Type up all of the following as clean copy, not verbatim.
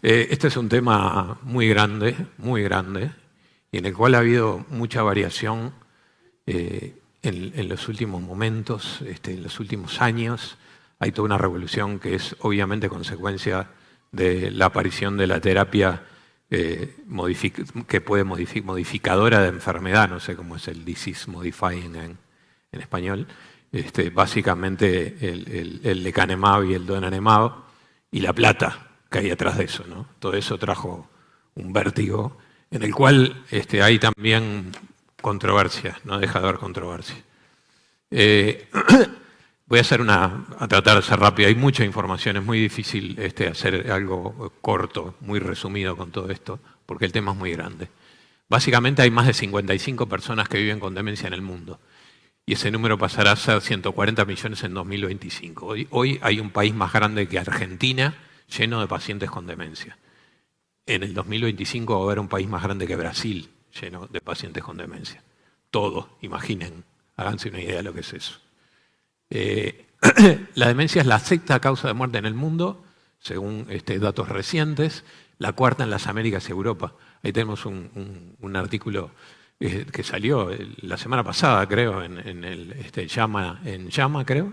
Este es un tema muy grande, y en el cual ha habido mucha variación en los últimos momentos, en los últimos años. Hay toda una revolución que es obviamente consecuencia de la aparición de la terapia que puede modificadora de enfermedad, no sé cómo es el disease modifying en español. Básicamente el lecanemab y el donanemab y la plata que hay atrás de eso, ¿no? Todo eso trajo un vértigo en el cual hay también controversia, no deja de haber controversia. Voy a tratar de ser rápido, hay mucha información, es muy difícil hacer algo corto, muy resumido con todo esto, porque el tema es muy grande. Básicamente hay más de 55 personas que viven con demencia en el mundo, y ese número pasará a ser 140 millones en 2025. Hoy hay un país más grande que Argentina lleno de pacientes con demencia. En el 2025 va a haber un país más grande que Brasil lleno de pacientes con demencia. Todo, imaginen, háganse una idea de lo que es eso. La demencia es la sexta causa de muerte en el mundo, según datos recientes, la cuarta en las Américas y Europa. Ahí tenemos un artículo que salió la semana pasada, creo, en JAMA, creo,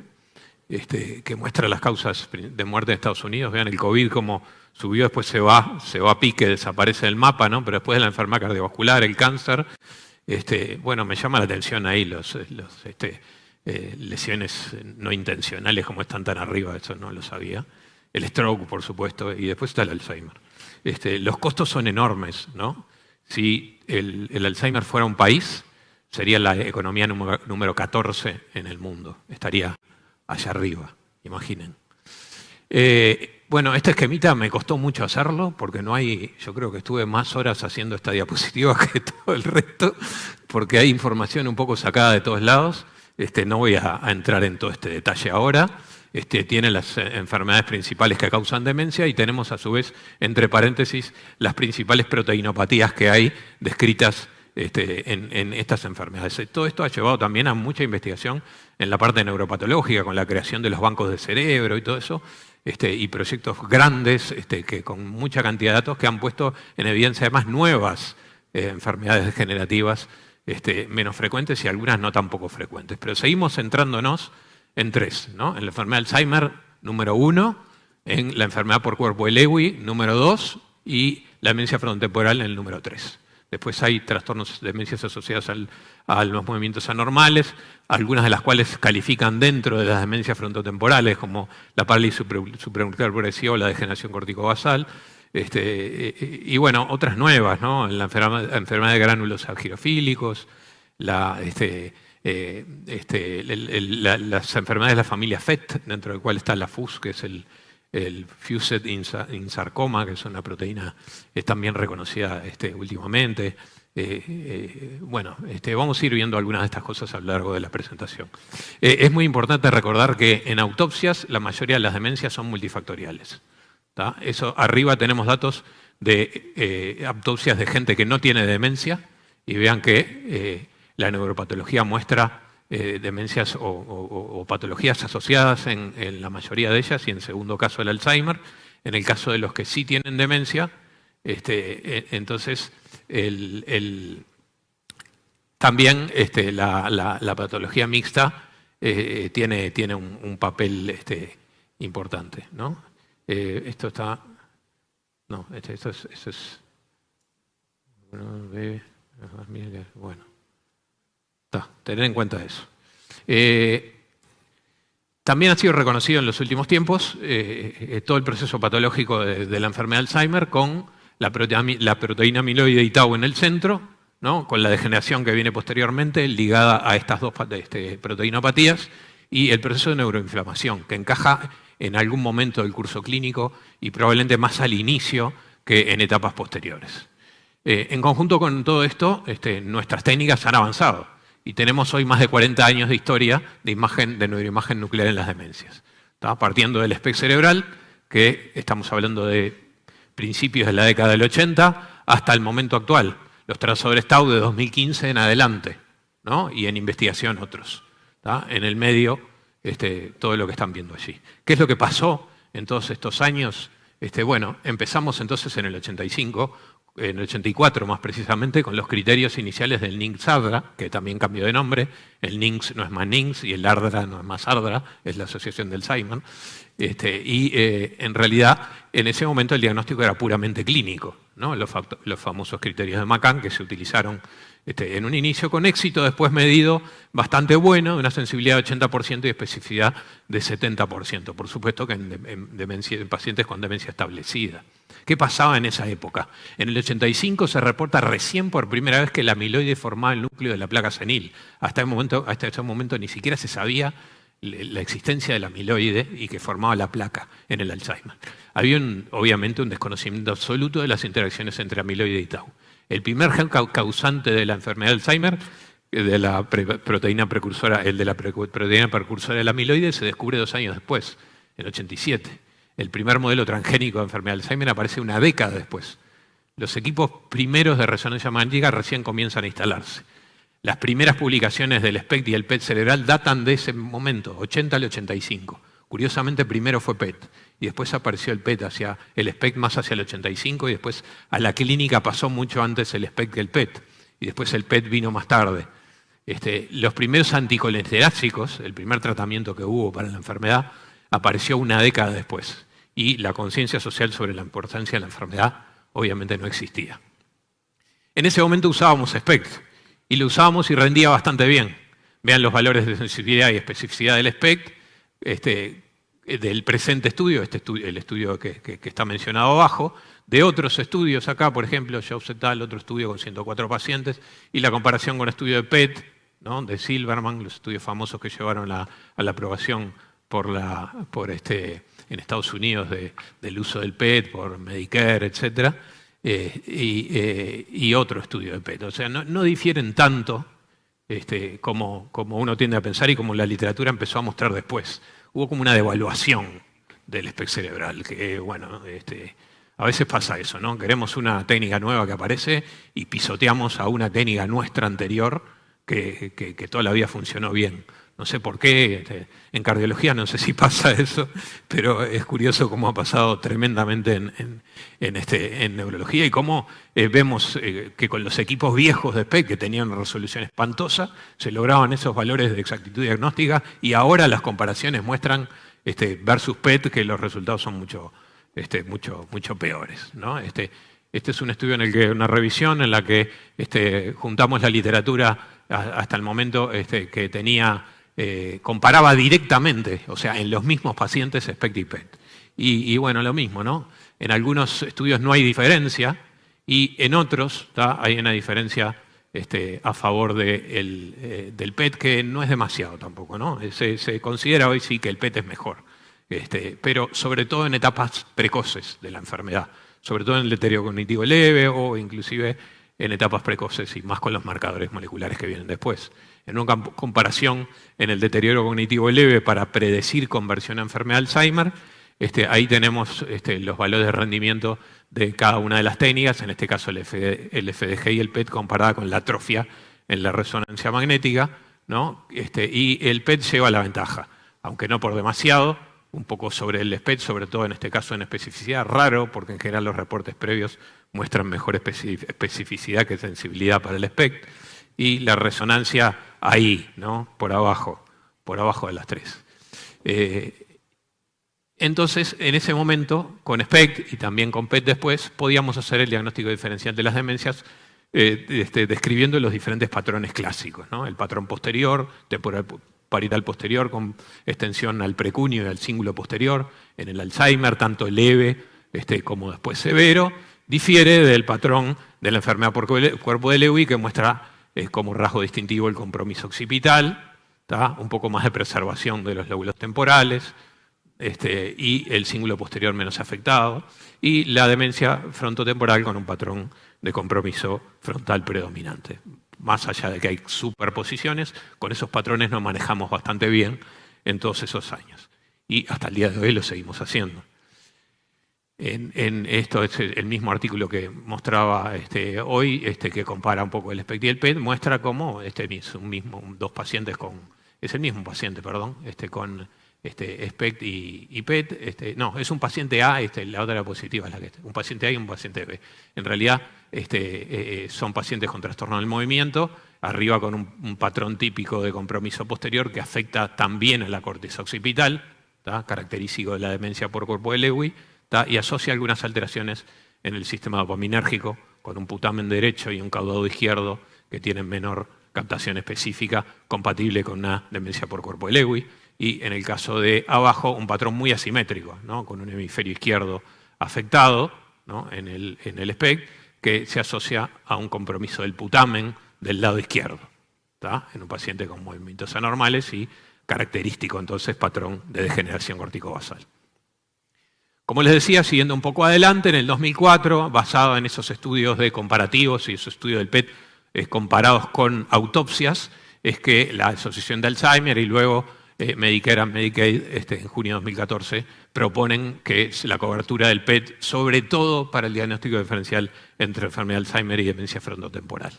que muestra las causas de muerte en Estados Unidos. Vean el COVID cómo subió, después se va a pique, desaparece del mapa, ¿no? Pero después de la enfermedad cardiovascular, el cáncer, bueno, me llama la atención ahí lesiones no intencionales como están tan arriba, eso no lo sabía. El stroke, por supuesto, y después está el Alzheimer. Los costos son enormes, ¿no? Si el Alzheimer fuera un país, sería la economía número 14 en el mundo. Estaría allá arriba, imaginen. Bueno, este esquemita me costó mucho hacerlo porque yo creo que estuve más horas haciendo esta diapositiva que todo el resto, porque hay información un poco sacada de todos lados. No voy a entrar en todo este detalle ahora. Tiene las enfermedades principales que causan demencia y tenemos a su vez, entre paréntesis, las principales proteinopatías que hay descritas en estas enfermedades. Todo esto ha llevado también a mucha investigación en la parte neuropatológica, con la creación de los bancos de cerebro y todo eso, y proyectos grandes con mucha cantidad de datos que han puesto en evidencia además nuevas enfermedades degenerativas menos frecuentes y algunas no tan poco frecuentes. Pero seguimos centrándonos en tres, ¿no? En la enfermedad de Alzheimer, número 1, en la enfermedad por cuerpo de Lewy, número 2, y la demencia frontotemporal en el número 3. Después hay trastornos de demencias asociados a los movimientos anormales, algunas de las cuales califican dentro de las demencias frontotemporales, como la parálisis supranuclear progresiva o la degeneración corticobasal, y bueno, otras nuevas, ¿no? La enfermedad de gránulos girofílicos, las enfermedades de la familia FET, dentro del cual está la FUS, que es el Fused in Sarcoma, que es una proteína también reconocida últimamente. Bueno, vamos a ir viendo algunas de estas cosas a lo largo de la presentación. Es muy importante recordar que en autopsias la mayoría de las demencias son multifactoriales. ¿Tá? Eso, arriba tenemos datos de autopsias de gente que no tiene demencia y vean que la neuropatología muestra demencias o patologías asociadas en la mayoría de ellas y en segundo caso el Alzheimer. En el caso de los que sí tienen demencia, entonces también la patología mixta tiene un papel importante, ¿no? Esto está... No, eso es... Bueno, tener en cuenta eso. También ha sido reconocido en los últimos tiempos todo el proceso patológico de la enfermedad de Alzheimer con la proteína amiloide y tau en el centro, ¿no? Con la degeneración que viene posteriormente ligada a estas dos proteinopatías y el proceso de neuroinflamación que encaja en algún momento del curso clínico y probablemente más al inicio que en etapas posteriores. En conjunto con todo esto, nuestras técnicas han avanzado y tenemos hoy más de 40 años de historia de neuroimagen nuclear en las demencias. ¿Tá? Partiendo del SPECT cerebral, que estamos hablando de principios de la década del 80, hasta el momento actual, los trazadores tau de 2015 en adelante, ¿no? Y en investigación otros. ¿Tá? En el medio, todo lo que están viendo allí. ¿Qué es lo que pasó en todos estos años Bueno, empezamos entonces en el 85, en el 84 más precisamente, con los criterios iniciales del NINCS-ARDRA, que también cambió de nombre. El NINCS no es más NINCS y el ARDRA no es más ARDRA, es la Asociación del Alzheimer. En realidad, en ese momento el diagnóstico era puramente clínico, ¿no? Los famosos criterios de McCann que se utilizaron en un inicio con éxito, después medido bastante bueno, de una sensibilidad de 80% y especificidad de 70%. Por supuesto que en pacientes con demencia establecida. ¿Qué pasaba en esa época? En el 85 se reporta recién por primera vez que la amiloide formaba el núcleo de la placa senil. Hasta ese momento ni siquiera se sabía la existencia de la amiloide y que formaba la placa en el Alzheimer. Había obviamente un desconocimiento absoluto de las interacciones entre amiloide y tau. El primer gen causante de la enfermedad de Alzheimer, de la proteína precursora, el de la proteína precursora del amiloide, se descubre 2 años después, en el 87. El primer modelo transgénico de enfermedad de Alzheimer aparece una década después. Los equipos primeros de resonancia magnética recién comienzan a instalarse. Las primeras publicaciones del SPECT y el PET cerebral datan de ese momento, 80 al 85. Curiosamente, primero fue PET y después apareció el PET hacia el SPECT más hacia el 85 y después a la clínica pasó mucho antes el SPECT que el PET y después el PET vino más tarde. Los primeros anticolesterásicos, el primer tratamiento que hubo para la enfermedad, apareció una década después y la conciencia social sobre la importancia de la enfermedad obviamente no existía. En ese momento usábamos SPECT y lo usábamos y rendía bastante bien. Vean los valores de sensibilidad y especificidad del SPECT, del presente estudio, el estudio que está mencionado abajo, de otros estudios acá, por ejemplo, Jobs et al., otro estudio con 104 pacientes, y la comparación con el estudio de PET, ¿no? De Silverman, los estudios famosos que llevaron a la aprobación en Estados Unidos del uso del PET por Medicare, etc. Y otro estudio de PET. O sea, no difieren tanto como uno tiende a pensar y como la literatura empezó a mostrar después. Hubo como una devaluación del SPECT cerebral, que bueno, a veces pasa eso, ¿no? Queremos una técnica nueva que aparece y pisoteamos a una técnica nuestra anterior que toda la vida funcionó bien. No sé por qué, en cardiología no sé si pasa eso, pero es curioso cómo ha pasado tremendamente en neurología y cómo vemos que con los equipos viejos de SPECT, que tenían una resolución espantosa, se lograban esos valores de exactitud diagnóstica y ahora las comparaciones muestran versus PET que los resultados son mucho peores, ¿no? Este es un estudio una revisión en la que juntamos la literatura hasta el momento que tenía, comparaba directamente, o sea, en los mismos pacientes SPECT y PET. Y bueno, lo mismo, ¿no? En algunos estudios no hay diferencia y en otros hay una diferencia a favor del PET que no es demasiado tampoco, ¿no? Se considera hoy sí que el PET es mejor, pero sobre todo en etapas precoces de la enfermedad, sobre todo en el deterioro cognitivo leve o inclusive en etapas precoces y más con los marcadores moleculares que vienen después. En una comparación en el deterioro cognitivo leve para predecir conversión a enfermedad de Alzheimer, ahí tenemos los valores de rendimiento de cada una de las técnicas, en este caso el FDG y el PET comparada con la atrofia en la resonancia magnética, ¿no? Y el PET lleva la ventaja, aunque no por demasiado, un poco sobre el SPECT, sobre todo en este caso en especificidad, raro, porque en general los reportes previos muestran mejor especificidad que sensibilidad para el SPECT, y la resonancia ahí, ¿no? Por abajo de las tres. Entonces, en ese momento, con SPECT y también con PET después, podíamos hacer el diagnóstico diferencial de las demencias describiendo los diferentes patrones clásicos, ¿no? El patrón posterior, temporal parietal posterior con extensión al precunio y al cíngulo posterior, en el Alzheimer, tanto leve como después severo, difiere del patrón de la enfermedad por cuerpo de Lewy, que muestra como rasgo distintivo el compromiso occipital, un poco más de preservación de los lóbulos temporales, y el cíngulo posterior menos afectado, y la demencia frontotemporal con un patrón de compromiso frontal predominante. Más allá de que hay superposiciones, con esos patrones nos manejamos bastante bien en todos esos años. Y hasta el día de hoy lo seguimos haciendo. Esto es el mismo artículo que mostraba hoy, que compara un poco el SPECT y el PET, muestra cómo es el mismo paciente, con SPECT y PET. No, es un paciente A, la otra era positiva, es la que un paciente A y un paciente B. En realidad son pacientes con trastorno del movimiento, arriba con un patrón típico de compromiso posterior que afecta también a la corteza occipital, característico de la demencia por cuerpo de Lewy, y asocia algunas alteraciones en el sistema dopaminérgico, con un putamen derecho y un caudado izquierdo que tienen menor captación específica, compatible con una demencia por cuerpo de Lewy. Y en el caso de abajo, un patrón muy asimétrico, ¿no? Con un hemisferio izquierdo afectado, ¿no? en el SPECT, que se asocia a un compromiso del putamen del lado izquierdo, ¿tá? En un paciente con movimientos anormales y característico, entonces, patrón de degeneración corticobasal. Como les decía, siguiendo un poco adelante, en el 2004, basado en esos estudios de comparativos y esos estudios del PET comparados con autopsias, es que la Asociación de Alzheimer y luego Medicare and Medicaid, en junio de 2014, proponen que la cobertura del PET, sobre todo para el diagnóstico diferencial entre enfermedad de Alzheimer y demencia frontotemporal.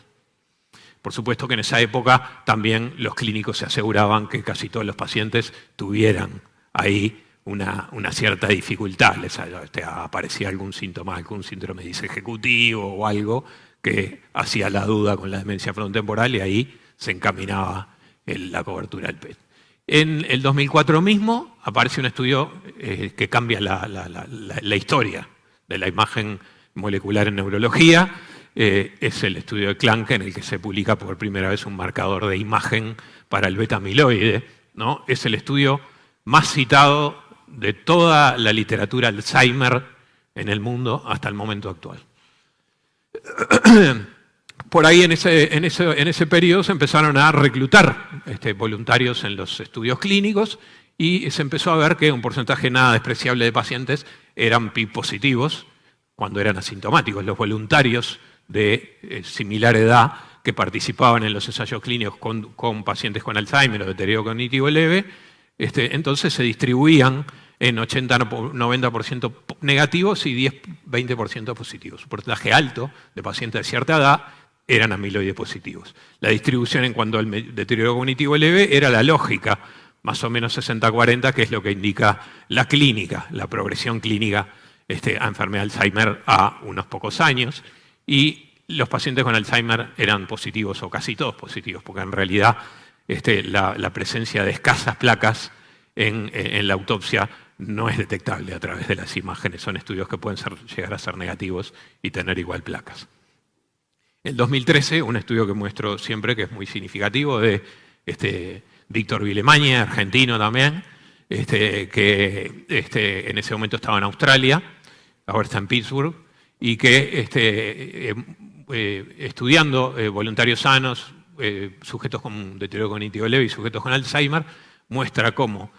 Por supuesto que en esa época también los clínicos se aseguraban que casi todos los pacientes tuvieran ahí una cierta dificultad. Les aparecía algún síntoma, algún síndrome disejecutivo o algo que hacía la duda con la demencia frontotemporal y ahí se encaminaba la cobertura del PET. En el 2004 mismo aparece un estudio que cambia la historia de la imagen molecular en neurología. Es el estudio de Clank, en el que se publica por primera vez un marcador de imagen para el beta-amiloide, ¿no? Es el estudio más citado de toda la literatura Alzheimer en el mundo hasta el momento actual. Por ahí en ese periodo se empezaron a reclutar voluntarios en los estudios clínicos y se empezó a ver que un porcentaje nada despreciable de pacientes eran PIP positivos cuando eran asintomáticos. Los voluntarios de similar edad que participaban en los ensayos clínicos con pacientes con Alzheimer o deterioro cognitivo leve, entonces se distribuían en 80-90% negativos y 10-20% positivos. Un porcentaje alto de pacientes de cierta edad eran amiloide positivos. La distribución en cuanto al deterioro cognitivo leve era la lógica, más o menos 60-40, que es lo que indica la clínica, la progresión clínica a enfermedad de Alzheimer a unos pocos años. Y los pacientes con Alzheimer eran positivos o casi todos positivos, porque en realidad la presencia de escasas placas en la autopsia no es detectable a través de las imágenes. Son estudios que pueden llegar a ser negativos y tener igual placas. En 2013, un estudio que muestro siempre, que es muy significativo, de Víctor Vilemaña, argentino también, que en ese momento estaba en Australia, ahora está en Pittsburgh, y que estudiando voluntarios sanos, sujetos con deterioro cognitivo leve y sujetos con Alzheimer, muestra cómo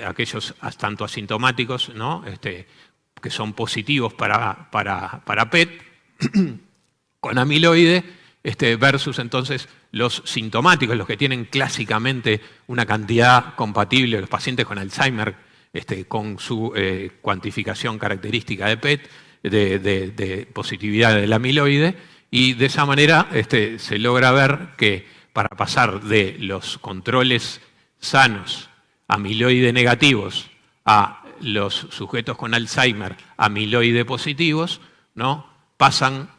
aquellos tanto asintomáticos, ¿no? Que son positivos para PET, con amiloide, versus entonces los sintomáticos, los que tienen clásicamente una cantidad compatible, los pacientes con Alzheimer, con su cuantificación característica de PET, de positividad del amiloide, y de esa manera se logra ver que para pasar de los controles sanos amiloide negativos a los sujetos con Alzheimer amiloide positivos, ¿no? Pasan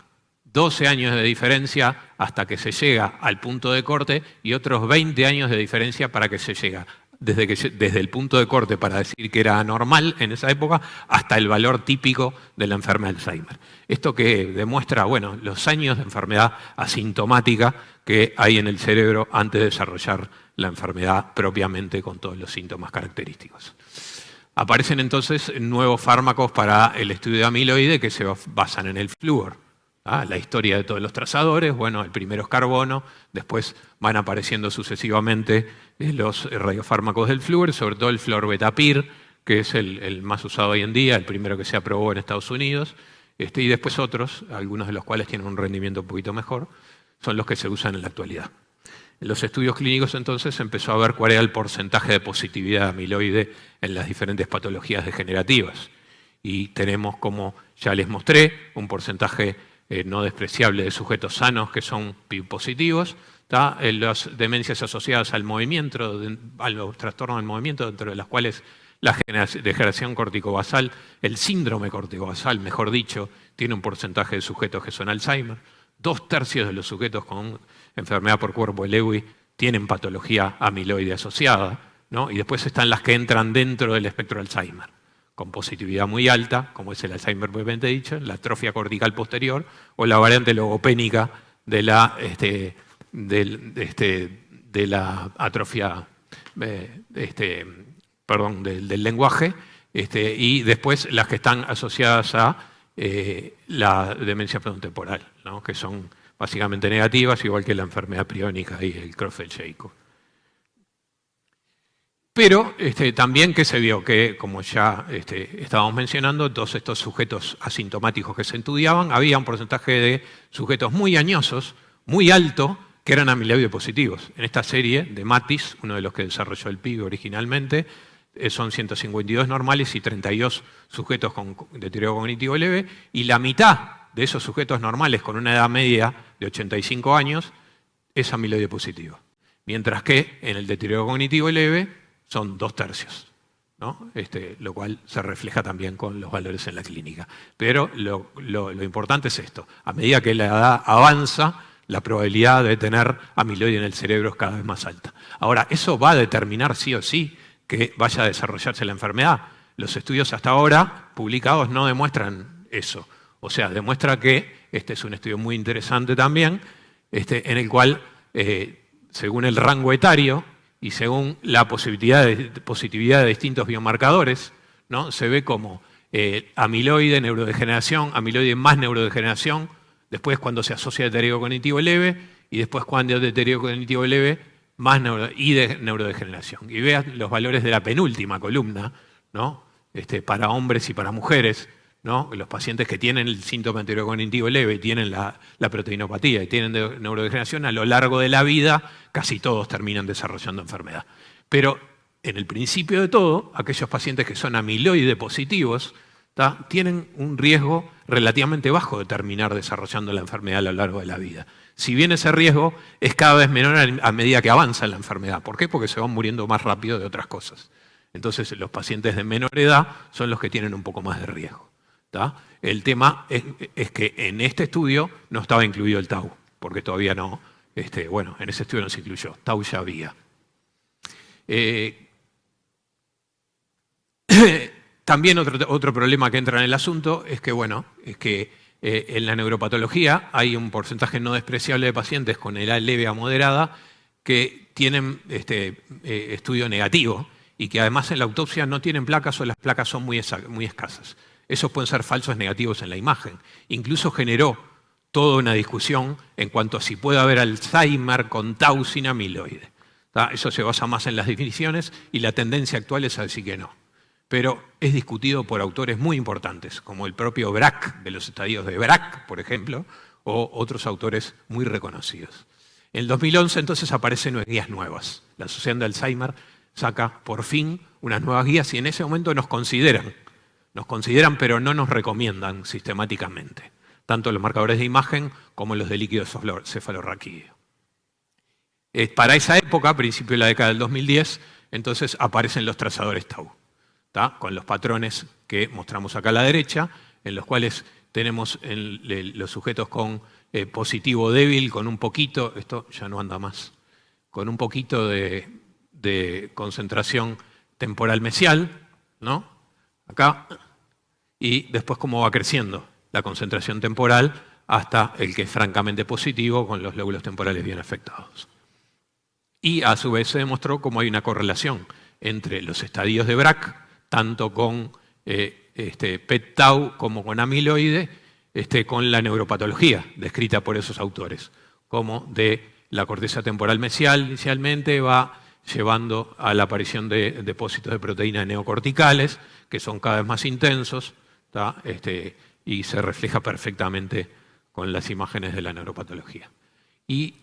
12 años de diferencia hasta que se llega al punto de corte y otros 20 años de diferencia para que se llega desde el punto de corte para decir que era anormal en esa época hasta el valor típico de la enfermedad de Alzheimer. Esto que demuestra, bueno, los años de enfermedad asintomática que hay en el cerebro antes de desarrollar la enfermedad propiamente con todos los síntomas característicos. Aparecen entonces nuevos fármacos para el estudio de amiloide que se basan en el flúor. La historia de todos los trazadores, bueno, el primero es carbono, después van apareciendo sucesivamente los radiofármacos del flúor, sobre todo el fluorbetapir, que es el más usado hoy en día, el primero que se aprobó en Estados Unidos, y después otros, algunos de los cuales tienen un rendimiento un poquito mejor, son los que se usan en la actualidad. En los estudios clínicos entonces se empezó a ver cuál era el porcentaje de positividad de amiloide en las diferentes patologías degenerativas. Y tenemos, como ya les mostré, un porcentaje no despreciable de sujetos sanos que son positivos, las demencias asociadas al movimiento, a los trastornos del movimiento, dentro de las cuales la degeneración corticobasal, el síndrome corticobasal, mejor dicho, tiene un porcentaje de sujetos que son Alzheimer. 2/3 de los sujetos con enfermedad por cuerpo de Lewy tienen patología amiloide asociada, ¿no? Y después están las que entran dentro del espectro Alzheimer, con positividad muy alta, como es el Alzheimer propiamente dicho, la atrofia cortical posterior o la variante logopénica de la atrofia del lenguaje, y después las que están asociadas a la demencia frontotemporal, ¿no? Que son básicamente negativas, igual que la enfermedad priónica y el Creutzfeldt-Jakob. Pero también que se vio que, como ya estábamos mencionando, todos estos sujetos asintomáticos que se estudiaban, había un porcentaje de sujetos muy añosos, muy alto, que eran amiloide positivos. En esta serie de Matis, uno de los que desarrolló el PIB originalmente, son 152 normales y 32 sujetos con deterioro cognitivo leve, y la mitad de esos sujetos normales con una edad media de 85 años es amiloide positivo. Mientras que en el deterioro cognitivo leve son 2/3, ¿no? Lo cual se refleja también con los valores en la clínica. Pero lo importante es esto: a medida que la edad avanza, la probabilidad de tener amiloide en el cerebro es cada vez más alta. Ahora, ¿eso va a determinar sí o sí que vaya a desarrollarse la enfermedad? Los estudios hasta ahora publicados no demuestran eso. O sea, demuestra que este es un estudio muy interesante también, en el cual, según el rango etario y según la positividad de distintos biomarcadores, ¿no? Se ve como amiloide, neurodegeneración, amiloide más neurodegeneración, después cuando se asocia a deterioro cognitivo leve, y después cuando hay deterioro cognitivo leve, más neurodegeneración. Y vean los valores de la penúltima columna, ¿no? Para hombres y para mujeres, ¿no? Los pacientes que tienen el síntoma de deterioro cognitivo leve y tienen la proteinopatía y tienen neurodegeneración, a lo largo de la vida casi todos terminan desarrollando enfermedad. Pero en el principio de todo, aquellos pacientes que son amiloide positivos tienen un riesgo relativamente bajo de terminar desarrollando la enfermedad a lo largo de la vida. Si bien ese riesgo es cada vez menor a medida que avanza la enfermedad. ¿Por qué? Porque se van muriendo más rápido de otras cosas. Entonces, los pacientes de menor edad son los que tienen un poco más de riesgo. El tema es que en este estudio no estaba incluido el tau, porque todavía no, en ese estudio no se incluyó, tau ya había. También otro problema que entra en el asunto es que, en la neuropatología hay un porcentaje no despreciable de pacientes con edad leve a moderada que tienen estudio negativo y que además en la autopsia no tienen placas o las placas son muy escasas. Esos pueden ser falsos negativos en la imagen. Incluso generó toda una discusión en cuanto a si puede haber Alzheimer con tau sin amiloide. Eso se basa más en las definiciones y la tendencia actual es a decir que no. Pero es discutido por autores muy importantes, como el propio Braak, de los estadios de Braak, por ejemplo, o otros autores muy reconocidos. En el 2011 entonces aparecen unas guías nuevas. La Asociación de Alzheimer saca por fin unas nuevas guías y en ese momento nos consideran, pero no nos recomiendan sistemáticamente, tanto los marcadores de imagen como los de líquido cefalorraquídeo. Para esa época, a principios de la década del 2010, entonces aparecen los trazadores tau, con los patrones que mostramos acá a la derecha, en los cuales tenemos los sujetos con positivo débil, con un poquito, esto ya no anda más, con un poquito de concentración temporal mesial, ¿no? Acá, y después cómo va creciendo la concentración temporal hasta el que es francamente positivo con los lóbulos temporales bien afectados. Y a su vez se demostró cómo hay una correlación entre los estadios de Braak, tanto con PET-tau como con amiloide, con la neuropatología descrita por esos autores, como de la corteza temporal mesial inicialmente va llevando a la aparición de depósitos de proteínas neocorticales, que son cada vez más intensos, y se refleja perfectamente con las imágenes de la neuropatología. Y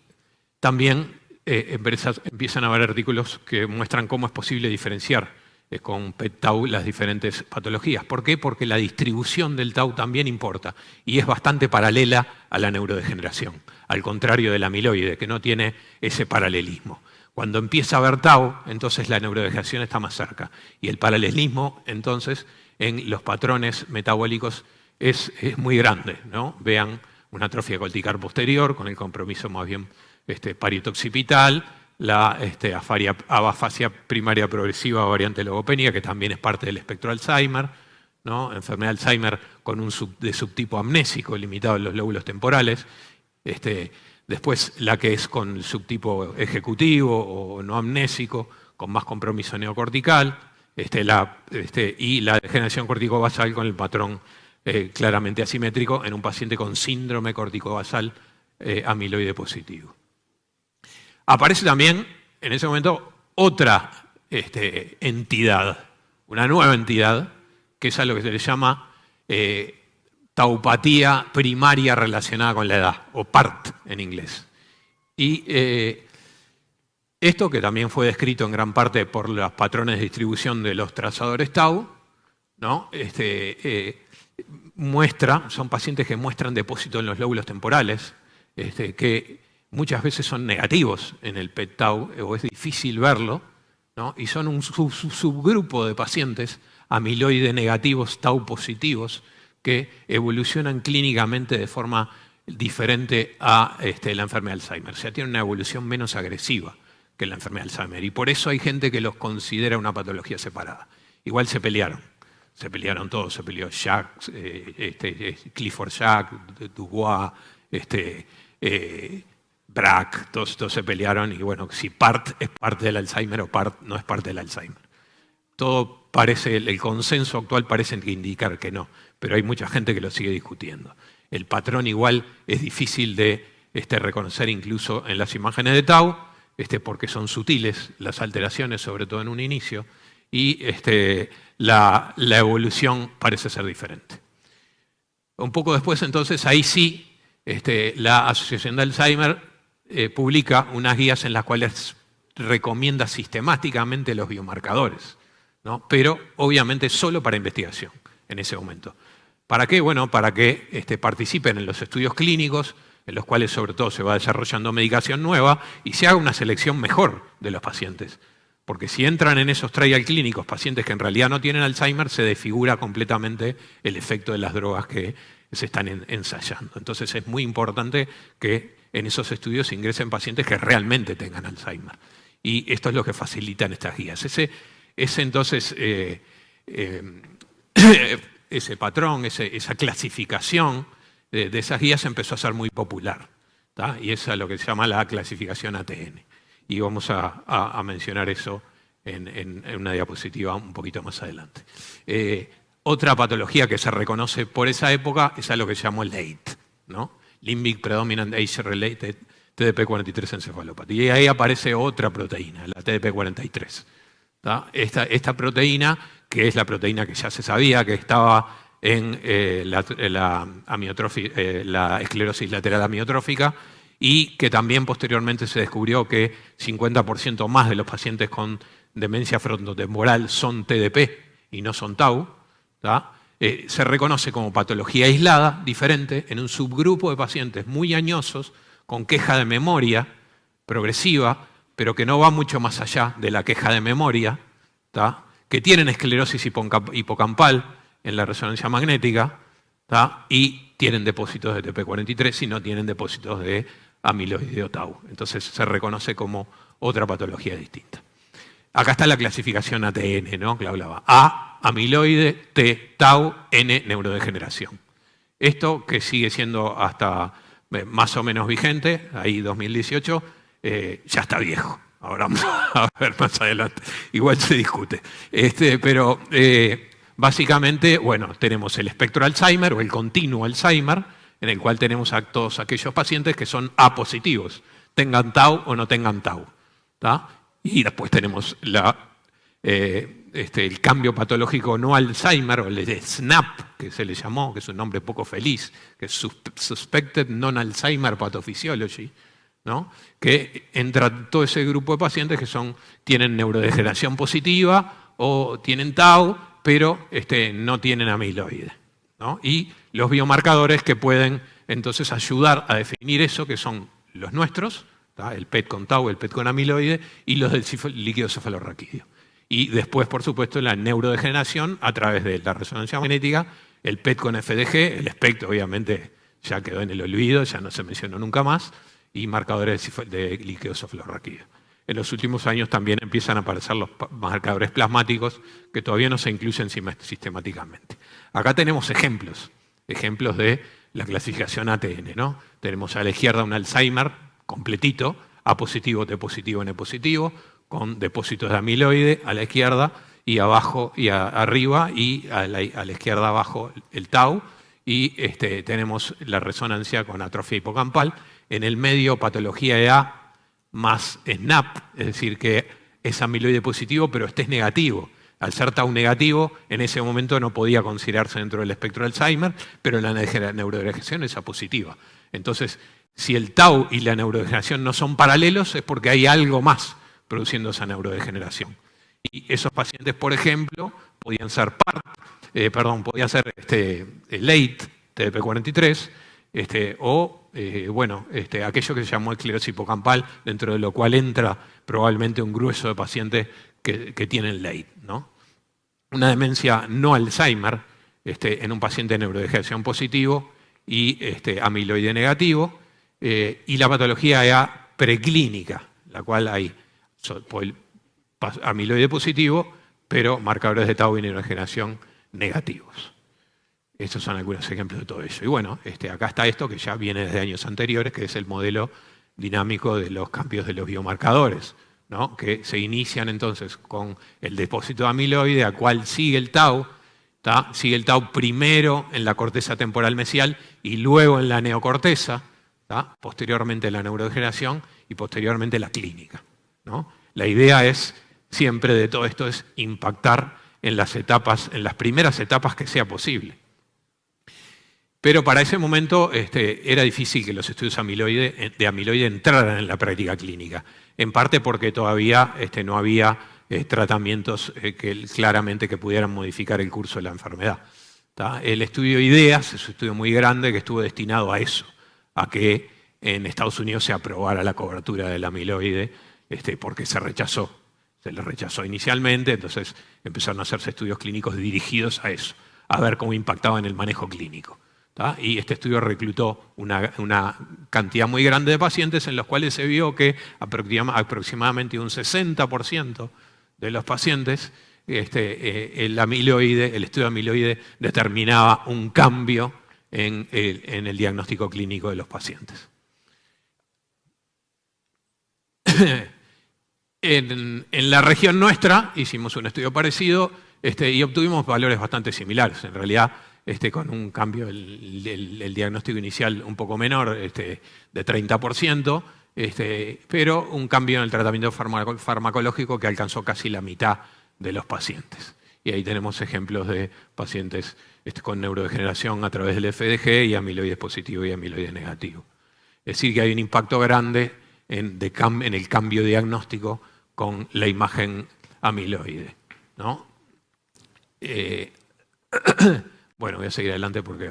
también empiezan a haber artículos que muestran cómo es posible diferenciar con PET-tau las diferentes patologías. ¿Por qué? Porque la distribución del tau también importa y es bastante paralela a la neurodegeneración, al contrario del amiloide, que no tiene ese paralelismo. Cuando empieza a haber tau, entonces la neurodegeneración está más cerca. Y el paralelismo, entonces, en los patrones metabólicos es muy grande, ¿no? Vean una atrofia cortical posterior con el compromiso más bien parieto-occipital, la afasia primaria progresiva o variante logopénica, que también es parte del espectro Alzheimer, ¿no? Enfermedad de Alzheimer con un subtipo amnésico limitado en los lóbulos temporales. Después la que es con subtipo ejecutivo o no amnésico, con más compromiso neocortical, y la degeneración corticobasal con el patrón claramente asimétrico en un paciente con síndrome corticobasal amiloide positivo. Aparece también en ese momento otra entidad, una nueva entidad, que es a lo que se le llama taupatía primaria relacionada con la edad, o PART en inglés. Y esto, que también fue descrito en gran parte por los patrones de distribución de los trazadores tau, ¿no? Son pacientes que muestran depósito en los lóbulos temporales, que muchas veces son negativos en el PET-tau, o es difícil verlo, ¿no? Y son un subgrupo de pacientes amiloide negativos, tau positivos, que evolucionan clínicamente de forma diferente a la enfermedad de Alzheimer. O sea, tienen una evolución menos agresiva que la enfermedad de Alzheimer. Y por eso hay gente que los considera una patología separada. Igual se pelearon todos. Se peleó Jacques, Clifford Jacques, Dubois, Braque, todos se pelearon. Y bueno, si PART es parte del Alzheimer o PART no es parte del Alzheimer. Todo parece, el consenso actual parece indicar que no, pero hay mucha gente que lo sigue discutiendo. El patrón igual es difícil de reconocer incluso en las imágenes de tau, porque son sutiles las alteraciones, sobre todo en un inicio, y la evolución parece ser diferente. Un poco después, entonces, ahí sí, la Asociación de Alzheimer publica unas guías en las cuales recomienda sistemáticamente los biomarcadores, ¿no? Pero obviamente solo para investigación en ese momento. ¿Para qué? Bueno, para que participen en los estudios clínicos, en los cuales sobre todo se va desarrollando medicación nueva y se haga una selección mejor de los pacientes. Porque si entran en esos trial clínicos pacientes que en realidad no tienen Alzheimer, se desfigura completamente el efecto de las drogas que se están ensayando. Entonces es muy importante que en esos estudios ingresen pacientes que realmente tengan Alzheimer. Y esto es lo que facilitan estas guías. Entonces, ese patrón, esa clasificación de esas guías empezó a ser muy popular, ¿tá? Y es a lo que se llama la clasificación ATN. Y vamos a mencionar eso en una diapositiva un poquito más adelante. Otra patología que se reconoce por esa época es a lo que se llamó LATE, ¿no? Limbic Predominant Age-Related TDP-43 Encephalopathy. Y ahí aparece otra proteína, la TDP-43. Esta proteína, que es la proteína que ya se sabía que estaba en la esclerosis lateral amiotrófica, y que también posteriormente se descubrió que 50% más de los pacientes con demencia frontotemporal son TDP y no son tau, se reconoce como patología aislada, diferente, en un subgrupo de pacientes muy añosos, con queja de memoria progresiva, pero que no va mucho más allá de la queja de memoria, que tienen esclerosis hipocampal en la resonancia magnética, y tienen depósitos de TP43 y no tienen depósitos de amiloide o tau. Entonces se reconoce como otra patología distinta. Acá está la clasificación ATN, ¿no? Que hablaba. A, amiloide, T, tau, N, neurodegeneración. Esto, que sigue siendo hasta más o menos vigente, ahí 2018, ya está viejo. Ahora vamos a ver más adelante. Igual se discute. Pero básicamente, bueno, tenemos el espectro Alzheimer o el continuo Alzheimer, en el cual tenemos a todos aquellos pacientes que son A positivos, tengan tau o no tengan tau. Y después tenemos el cambio patológico no Alzheimer, o el SNAP, que se le llamó, que es un nombre poco feliz, que es Suspected Non-Alzheimer Pathophysiology, ¿no? Que entra todo ese grupo de pacientes que tienen neurodegeneración positiva o tienen tau, pero no tienen amiloide, ¿no? Y los biomarcadores que pueden entonces ayudar a definir eso, que son los nuestros, ¿tá? El PET con tau, el PET con amiloide, y los del líquido cefalorraquídeo. Y después, por supuesto, la neurodegeneración a través de la resonancia magnética, el PET con FDG, el espectro obviamente ya quedó en el olvido, ya no se mencionó nunca más, y marcadores de líquido cefalorraquídeo. En los últimos años también empiezan a aparecer los marcadores plasmáticos que todavía no se incluyen sistemáticamente. Acá tenemos ejemplos de la clasificación ATN, ¿no? Tenemos a la izquierda un Alzheimer completito, A positivo, T positivo, N positivo, con depósitos de amiloide a la izquierda y abajo y arriba, y a la izquierda abajo el tau, y tenemos la resonancia con atrofia hipocampal. En el medio patología EA más SNAP, es decir, que es amiloide positivo, pero este es negativo. Al ser tau negativo, en ese momento no podía considerarse dentro del espectro de Alzheimer, pero la neurodegeneración es A positiva. Entonces, si el tau y la neurodegeneración no son paralelos, es porque hay algo más produciendo esa neurodegeneración. Y esos pacientes, por ejemplo, podían ser late, TDP43, aquello que se llamó esclerosis hipocampal, dentro de lo cual entra probablemente un grueso de pacientes que tienen late, ¿no? Una demencia no Alzheimer en un paciente de neurodegeneración positivo y amiloide negativo, y la patología EA preclínica, la cual hay amiloide positivo, pero marcadores de tau y neurodegeneración negativos. Estos son algunos ejemplos de todo eso. Y bueno, acá está esto que ya viene desde años anteriores, que es el modelo dinámico de los cambios de los biomarcadores, ¿no? Que se inician entonces con el depósito de amiloide, a cual sigue el tau, ¿tá? Sigue el tau primero en la corteza temporal mesial y luego en la neocorteza, ¿tá? Posteriormente la neurodegeneración y posteriormente la clínica, ¿no? La idea es siempre de todo esto es impactar en las primeras etapas que sea posible. Pero para ese momento era difícil que los estudios de amiloide entraran en la práctica clínica, en parte porque todavía no había tratamientos claramente que pudieran modificar el curso de la enfermedad, ¿tá? El estudio IDEAS es un estudio muy grande que estuvo destinado a eso, a que en Estados Unidos se aprobara la cobertura del amiloide, porque se le rechazó inicialmente, entonces empezaron a hacerse estudios clínicos dirigidos a eso, a ver cómo impactaba en el manejo clínico. ¿Tá? Y este estudio reclutó una cantidad muy grande de pacientes en los cuales se vio que aproximadamente un 60% de los pacientes el estudio de amiloide determinaba un cambio en el diagnóstico clínico de los pacientes. En la región nuestra hicimos un estudio parecido y obtuvimos valores bastante similares. En realidad, con un cambio, el diagnóstico inicial un poco menor, de 30%, pero un cambio en el tratamiento farmacológico que alcanzó casi la mitad de los pacientes. Y ahí tenemos ejemplos de pacientes con neurodegeneración a través del FDG y amiloide positivo y amiloide negativo. Es decir, que hay un impacto grande en el cambio diagnóstico con la imagen amiloide, ¿no? Bueno, voy a seguir adelante porque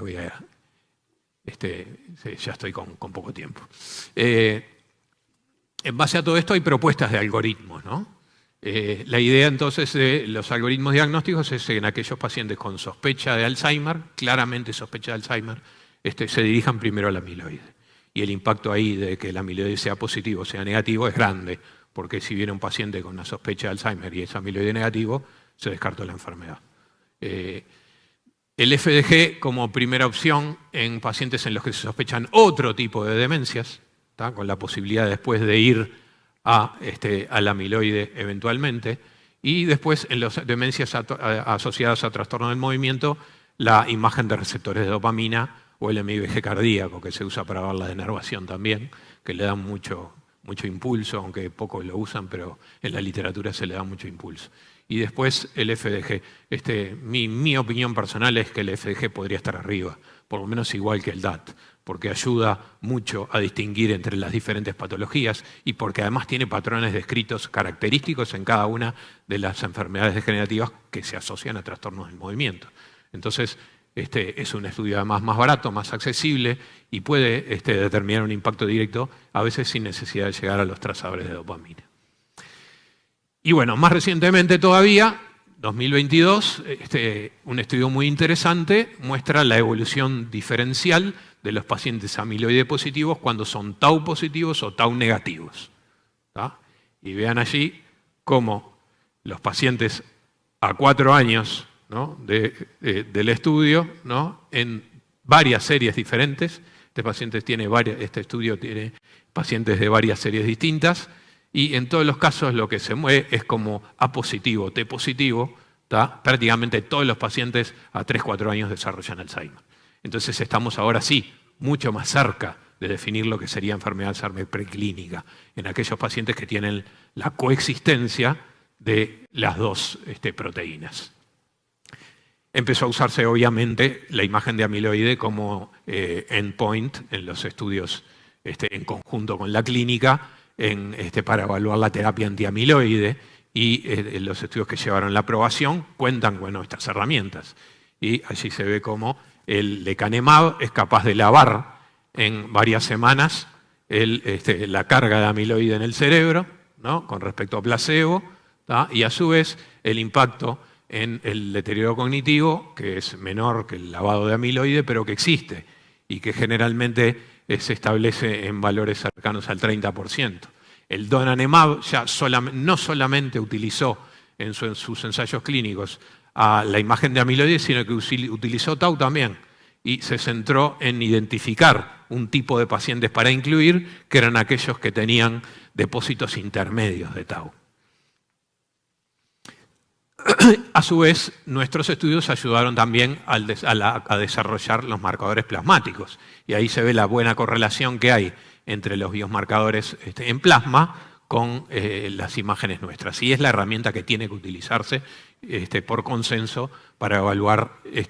ya estoy con poco tiempo. En base a todo esto hay propuestas de algoritmos, ¿no? La idea entonces de los algoritmos diagnósticos es en aquellos pacientes con sospecha de Alzheimer, claramente sospecha de Alzheimer, se dirijan primero al amiloide. Y el impacto ahí de que el amiloide sea positivo o sea negativo es grande, porque si viene un paciente con una sospecha de Alzheimer y es amiloide negativo, se descartó la enfermedad. El FDG como primera opción en pacientes en los que se sospechan otro tipo de demencias, ¿tá? Con la posibilidad después de ir al amiloide eventualmente, y después en las demencias asociadas a trastorno del movimiento, la imagen de receptores de dopamina o el MIBG cardíaco, que se usa para ver la denervación también, que le dan mucho impulso, aunque pocos lo usan, pero en la literatura se le da mucho impulso. y después el FDG. Mi opinión personal es que el FDG podría estar arriba, por lo menos igual que el DAT, porque ayuda mucho a distinguir entre las diferentes patologías y porque además tiene patrones descritos característicos en cada una de las enfermedades degenerativas que se asocian a trastornos del movimiento. Entonces, es un estudio además más barato, más accesible y puede determinar un impacto directo, a veces sin necesidad de llegar a los trazadores de dopamina. Y bueno, más recientemente todavía, 2022, un estudio muy interesante muestra la evolución diferencial de los pacientes amiloide positivos cuando son tau positivos o tau negativos. ¿Tá? Y vean allí cómo los pacientes a 4 años, ¿no?, del estudio, ¿no?, en varias series diferentes. Este estudio tiene pacientes de varias series distintas y en todos los casos lo que se mueve es como A positivo, T positivo. ¿Tá? Prácticamente todos los pacientes a 3-4 años desarrollan Alzheimer. Entonces estamos ahora sí mucho más cerca de definir lo que sería enfermedad de Alzheimer preclínica en aquellos pacientes que tienen la coexistencia de las dos proteínas. Empezó a usarse obviamente la imagen de amiloide como endpoint en los estudios en conjunto con la clínica para evaluar la terapia antiamiloide y los estudios que llevaron la aprobación cuentan con estas herramientas. Y allí se ve cómo el lecanemab es capaz de lavar en varias semanas la carga de amiloide en el cerebro, ¿no?, con respecto a placebo, ¿tá? Y a su vez el impacto en el deterioro cognitivo, que es menor que el lavado de amiloide, pero que existe y que generalmente se establece en valores cercanos al 30%. El donanemab ya no solamente utilizó en sus ensayos clínicos a la imagen de amiloide, sino que utilizó tau también y se centró en identificar un tipo de pacientes para incluir, que eran aquellos que tenían depósitos intermedios de tau. A su vez, nuestros estudios ayudaron también a desarrollar los marcadores plasmáticos. Y ahí se ve la buena correlación que hay entre los biomarcadores en plasma con las imágenes nuestras. Y es la herramienta que tiene que utilizarse por consenso para evaluar el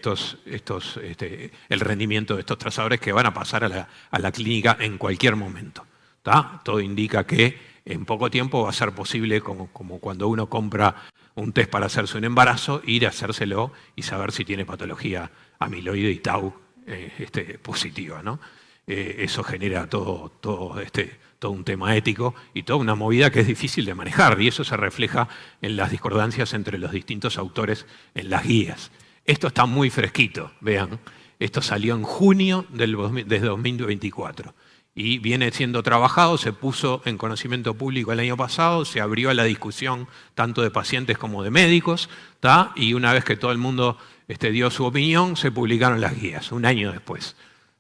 rendimiento de estos trazadores que van a pasar a la clínica en cualquier momento. ¿Tá? Todo indica que en poco tiempo va a ser posible, como cuando uno compra un test para hacerse un embarazo, ir a hacérselo y saber si tiene patología amiloide y tau positiva, ¿no? Eso genera todo un tema ético y toda una movida que es difícil de manejar, y eso se refleja en las discordancias entre los distintos autores en las guías. Esto está muy fresquito, vean, esto salió en junio de 2024. Y viene siendo trabajado, se puso en conocimiento público el año pasado, se abrió a la discusión tanto de pacientes como de médicos, ¿tá? Y una vez que todo el mundo dio su opinión, se publicaron las guías, un año después.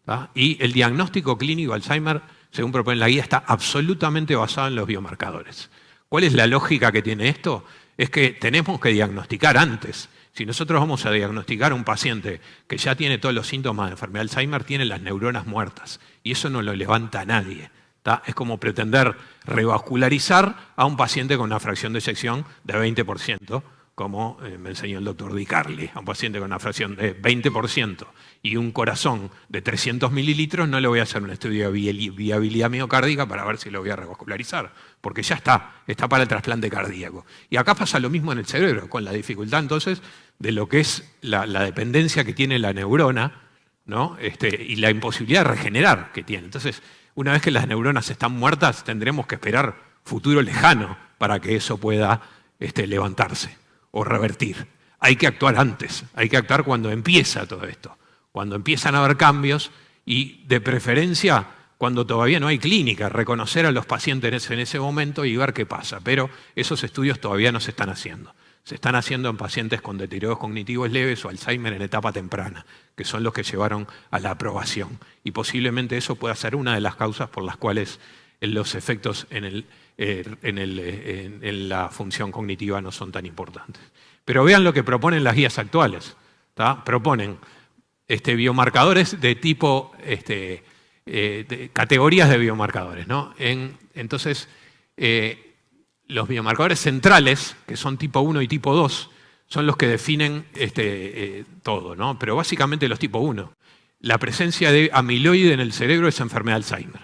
¿Tá? Y el diagnóstico clínico de Alzheimer, según propone la guía, está absolutamente basado en los biomarcadores. ¿Cuál es la lógica que tiene esto? Es que tenemos que diagnosticar antes. Si nosotros vamos a diagnosticar a un paciente que ya tiene todos los síntomas de enfermedad de Alzheimer, tiene las neuronas muertas. Y eso no lo levanta a nadie. ¿Tá? Es como pretender revascularizar a un paciente con una fracción de eyección de 20%, como me enseñó el doctor Di Carli. A un paciente con una fracción de 20% y un corazón de 300 mililitros, no le voy a hacer un estudio de viabilidad miocárdica para ver si lo voy a revascularizar, porque ya está para el trasplante cardíaco. Y acá pasa lo mismo en el cerebro, con la dificultad entonces de lo que es la dependencia que tiene la neurona, ¿no? Y la imposibilidad de regenerar que tiene. Entonces, una vez que las neuronas están muertas, tendremos que esperar futuro lejano para que eso pueda levantarse o revertir. Hay que actuar antes, hay que actuar cuando empieza todo esto, cuando empiezan a haber cambios y de preferencia cuando todavía no hay clínica, reconocer a los pacientes en ese momento y ver qué pasa. Pero esos estudios todavía no se están haciendo. Se están haciendo en pacientes con deterioros cognitivos leves o Alzheimer en etapa temprana, que son los que llevaron a la aprobación. Y posiblemente eso pueda ser una de las causas por las cuales los efectos en la función cognitiva no son tan importantes. Pero vean lo que proponen las guías actuales. ¿Tá? Proponen biomarcadores de tipo, categorías de biomarcadores, ¿no? Entonces, los biomarcadores centrales, que son tipo 1 y tipo 2, son los que definen todo, ¿no? Pero básicamente los tipo 1. La presencia de amiloide en el cerebro es enfermedad de Alzheimer,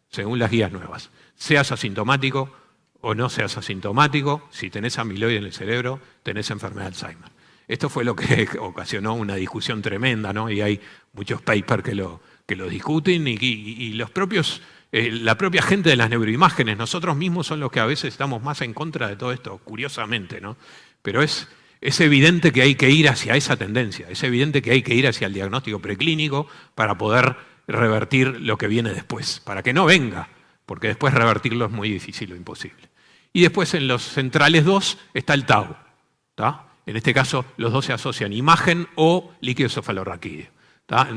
según las guías nuevas. Seas asintomático o no seas asintomático, si tenés amiloide en el cerebro, tenés enfermedad de Alzheimer. Esto fue lo que ocasionó una discusión tremenda, ¿no? Y hay muchos papers que lo discuten y los propios, la propia gente de las neuroimágenes, nosotros mismos son los que a veces estamos más en contra de todo esto, curiosamente, ¿no? Pero es evidente que hay que ir hacia esa tendencia, es evidente que hay que ir hacia el diagnóstico preclínico para poder revertir lo que viene después, para que no venga, porque después revertirlo es muy difícil o imposible. Y después en los centrales 2 está el tau, ¿tá? En este caso los dos se asocian, imagen o líquido cefalorraquídeo.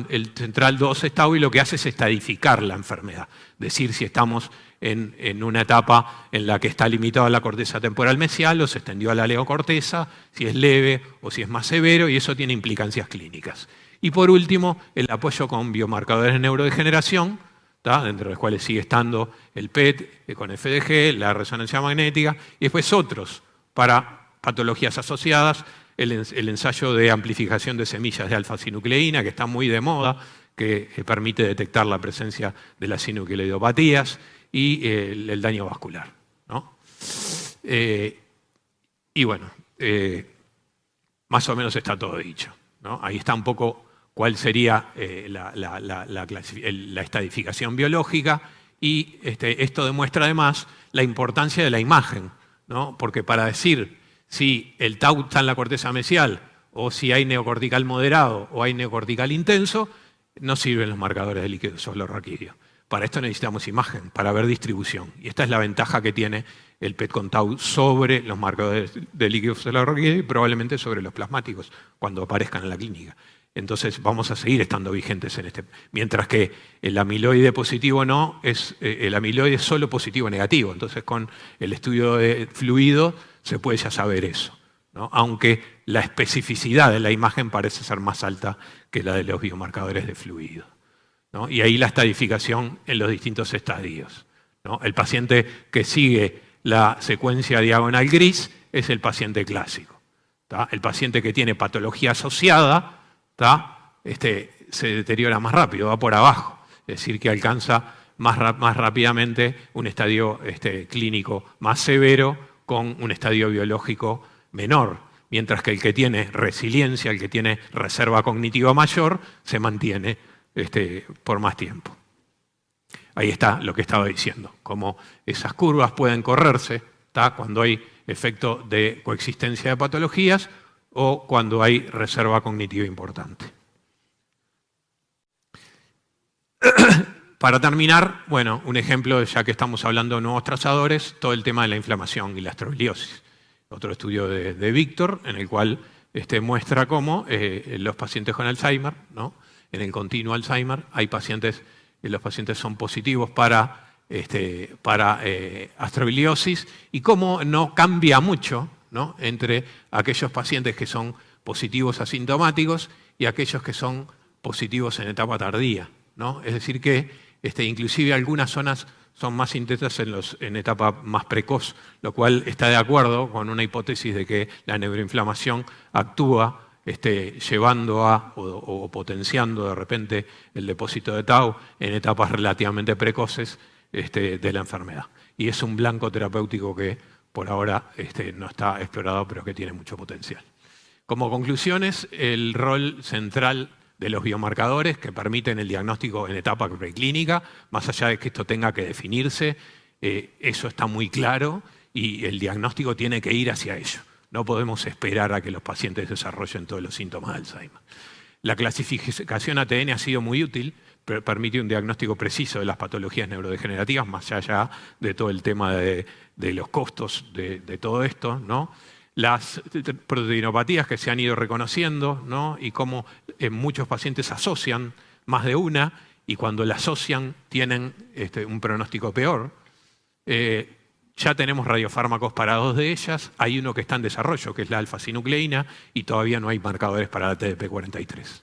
El central 2 es tau y lo que hace es estadificar la enfermedad, decir si estamos en una etapa en la que está limitada la corteza temporal mesial o se extendió a la leocorteza, si es leve o si es más severo, y eso tiene implicancias clínicas. Y por último, el apoyo con biomarcadores de neurodegeneración, dentro de los cuales sigue estando el PET con FDG, la resonancia magnética, y después otros para patologías asociadas, el ensayo de amplificación de semillas de alfa-sinucleína, que está muy de moda, que permite detectar la presencia de las sinucleidopatías y el daño vascular, ¿no? Y bueno, más o menos está todo dicho, ¿no? Ahí está un poco cuál sería la estadificación biológica y esto demuestra además la importancia de la imagen, ¿no? Porque para decir si el tau está en la corteza mesial o si hay neocortical moderado o hay neocortical intenso, no sirven los marcadores de líquido cefalorraquídeo. Para esto necesitamos imagen, para ver distribución. Y esta es la ventaja que tiene el PET con tau sobre los marcadores de líquido cefalorraquídeo y probablemente sobre los plasmáticos cuando aparezcan en la clínica. Entonces vamos a seguir estando vigentes en este. Mientras que el amiloide positivo no, el amiloide es solo positivo o negativo. Entonces con el estudio de fluido se puede ya saber eso, ¿no? Aunque la especificidad de la imagen parece ser más alta que la de los biomarcadores de fluido, ¿no? Y ahí la estadificación en los distintos estadios, ¿no? El paciente que sigue la secuencia diagonal gris es el paciente clásico, ¿tá? El paciente que tiene patología asociada, ¿tá? Se deteriora más rápido, va por abajo, es decir, que alcanza más rápidamente un estadio clínico más severo con un estadio biológico menor, mientras que el que tiene resiliencia, el que tiene reserva cognitiva mayor, se mantiene por más tiempo. Ahí está lo que estaba diciendo, cómo esas curvas pueden correrse, ¿tá? Cuando hay efecto de coexistencia de patologías o cuando hay reserva cognitiva importante. Para terminar, bueno, un ejemplo, ya que estamos hablando de nuevos trazadores, todo el tema de la inflamación y la astrogliosis. Otro estudio de Víctor, en el cual muestra cómo los pacientes con Alzheimer, ¿no? En el continuo Alzheimer, hay pacientes, los pacientes son positivos para astrogliosis y cómo no cambia mucho, ¿no? Entre aquellos pacientes que son positivos asintomáticos y aquellos que son positivos en etapa tardía, ¿no? Es decir que inclusive algunas zonas son más intensas en etapa más precoz, lo cual está de acuerdo con una hipótesis de que la neuroinflamación actúa llevando a o potenciando de repente el depósito de tau en etapas relativamente precoces de la enfermedad. Y es un blanco terapéutico que por ahora no está explorado, pero que tiene mucho potencial. Como conclusiones, el rol central de los biomarcadores que permiten el diagnóstico en etapa preclínica, más allá de que esto tenga que definirse, eso está muy claro y el diagnóstico tiene que ir hacia ello. No podemos esperar a que los pacientes desarrollen todos los síntomas de Alzheimer. La clasificación ATN ha sido muy útil, pero permite un diagnóstico preciso de las patologías neurodegenerativas, más allá de todo el tema de los costos de todo esto, ¿no? Las proteinopatías que se han ido reconociendo, ¿no? Y cómo muchos pacientes asocian más de una y cuando la asocian tienen un pronóstico peor. Ya tenemos radiofármacos para dos de ellas, hay uno que está en desarrollo, que es la alfa-sinucleína, y todavía no hay marcadores para la TDP43.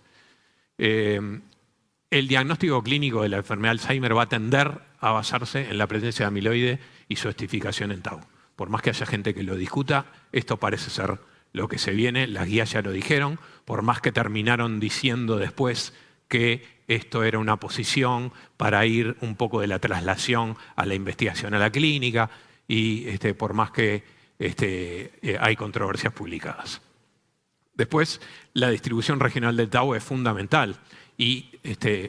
El diagnóstico clínico de la enfermedad de Alzheimer va a tender a basarse en la presencia de amiloide y su estificación en tau. por más que haya gente que lo discuta, esto parece ser lo que se viene, las guías ya lo dijeron, por más que terminaron diciendo después que esto era una posición para ir un poco de la traslación a la investigación a la clínica y por más que hay controversias publicadas. Después, la distribución regional del tau es fundamental y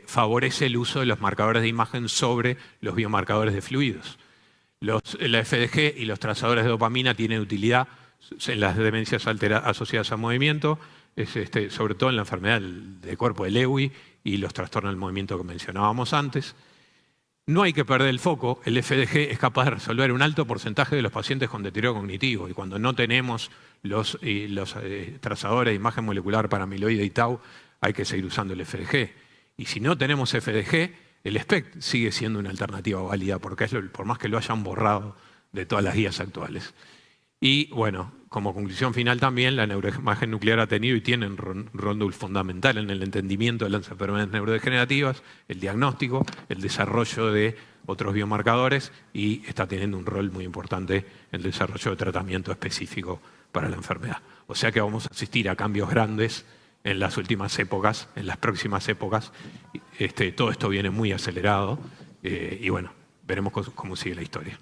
favorece el uso de los marcadores de imagen sobre los biomarcadores de fluidos. La FDG y los trazadores de dopamina tienen utilidad en las demencias asociadas al movimiento, sobre todo en la enfermedad del cuerpo de Lewy y los trastornos del movimiento que mencionábamos antes. No hay que perder el foco, el FDG es capaz de resolver un alto porcentaje de los pacientes con deterioro cognitivo y cuando no tenemos los trazadores de imagen molecular para amiloide y tau, hay que seguir usando el FDG. Y si no tenemos FDG, el SPECT sigue siendo una alternativa válida porque por más que lo hayan borrado de todas las guías actuales. Y bueno, como conclusión final también, la neuroimagen nuclear ha tenido y tiene un rol fundamental en el entendimiento de las enfermedades neurodegenerativas, el diagnóstico, el desarrollo de otros biomarcadores y está teniendo un rol muy importante en el desarrollo de tratamiento específico para la enfermedad. O sea que vamos a asistir a cambios grandes en las últimas épocas, en las próximas épocas. Todo esto viene muy acelerado y bueno, veremos cómo sigue la historia.